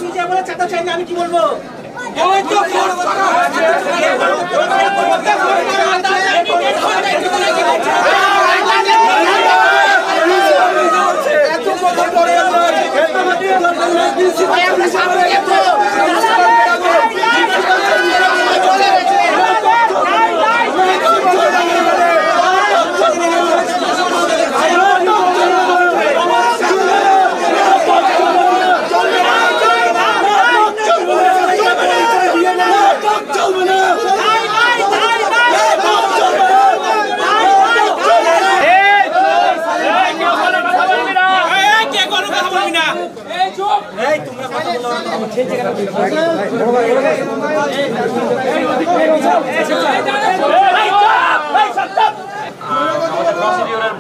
নিজে বলে চাঁদা চাই না, আমি কি বলবো?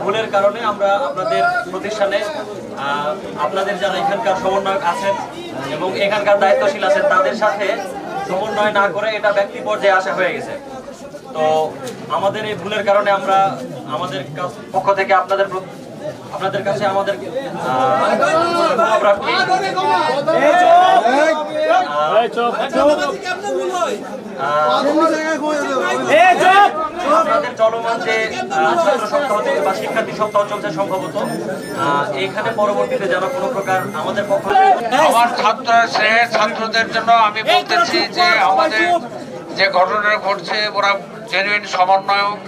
ভুলের কারণে আমরা আপনাদের প্রতিষ্ঠানে আপনাদের যারা এখানকার সমন্বয়ক আছেন এবং এখানকার দায়িত্বশীল আছেন তাদের সাথে সমন্বয় না করে এটা ব্যক্তি পর্যায়ে আসা হয়ে গেছে। তো আমাদের এই ভুলের কারণে আমরা আমাদের পক্ষ থেকে আপনাদের কাছে আমাদের আপনাদের চলমান যে ছাত্র সপ্তাহ বা শিক্ষার্থী সপ্তাহ চলছে সম্ভবত এইখানে পরবর্তীতে যেন কোনো প্রকার আমাদের পক্ষ আমার ছাত্রদের জন্য আমি বলতেছি যে আমাদের যে ঘটনা ঘটছে ওরা জেনুইন সমন্বয়ক,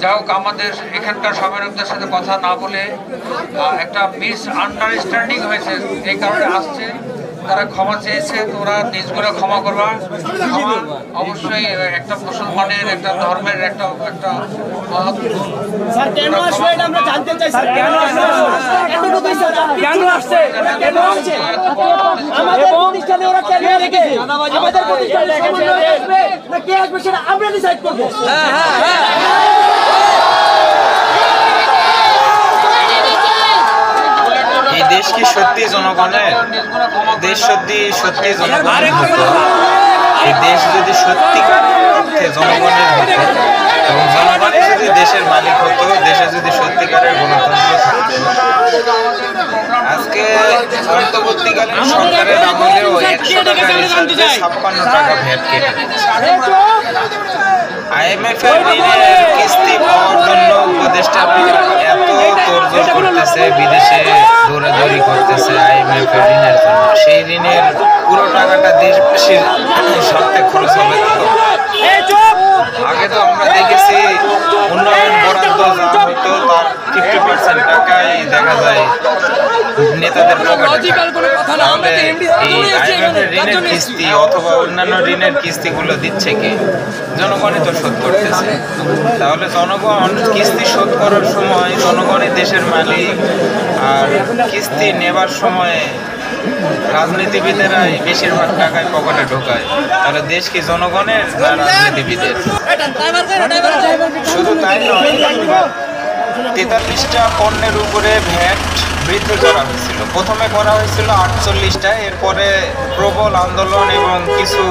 যা হোক আমাদের এখানকার সমন্বয়কদের সাথে কথা না বলে একটা মিস আন্ডারস্ট্যান্ডিং হয়েছে, এই কারণে আসছে। তারা ক্ষমা চেয়েছে, তো ওরা নিজ করে ক্ষমা করবা। ক্ষমা অবশ্যই একটা মুসলমানের একটা ধর্মের একটা মহৎ গুণ। স্যার কেন আসলে এটা আমরা জানতে চাই স্যার, কেন আসছে কেন আসছে কেন আসছে আমাদের প্রতিষ্ঠানে ওরা কেন রেখেছে, আমাদের প্রতিষ্ঠানে আসবে না কে আসবে সেটা আমরা ডিসাইড করব। এই দেশ কি সত্যি জনগণের দেশ? সত্যি জনগণের হতো, এই দেশ যদি সত্যিকারের অর্থে জনগণের হতো এবং জনগণই যদি দেশের মালিক হতো, দেশে যদি সত্যিকারের গণতন্ত্র থাকতো, আজকে অন্তর্বর্তীকালীন সরকারের আমলেও 100 টাকা রিচার্জে 56 টাকা ভ্যাট কেটে দিচ্ছে। IMF এর ঋণের কিস্তি পাওয়ার জন্য উপদেষ্টারা এত তোড়জোড় করতেছে, বিদেশে দৌড়াদৌড়ি করতেছে IMF এর ঋণের জন্য। সেই ঋণের পুরো টাকাটা দেশবাসীর স্বার্থে খরচ হবে। আগে তো আমরা দেখেছি উন্নয়ন বরাদ্দ যা হতো তার 50% টাকাই দেখা যায় নেতাদের পকেটে। তাহলে এই IMF এর ঋণের কিস্তি অথবা অন্যান্য ঋণের কিস্তিগুলো দিচ্ছে কে? জনগণই তো শোধ করতেছে। তাহলে জনগণ কিস্তি শোধ করার সময় জনগণই দেশের মালিক, আর কিস্তি নেবার সময় রাজনীতিবিদেরাই বেশিরভাগ টাকায় পকেটে ঢোকায়। তাহলে দেশ কি জনগণের না রাজনীতিবিদের? শুধু তাই নয়, 43টা পণ্যের উপরে ভ্যাট বৃদ্ধি করা হয়েছিল। প্রথমে করা হয়েছিল 48টা, এরপরে প্রবল আন্দোলন এবং কিছু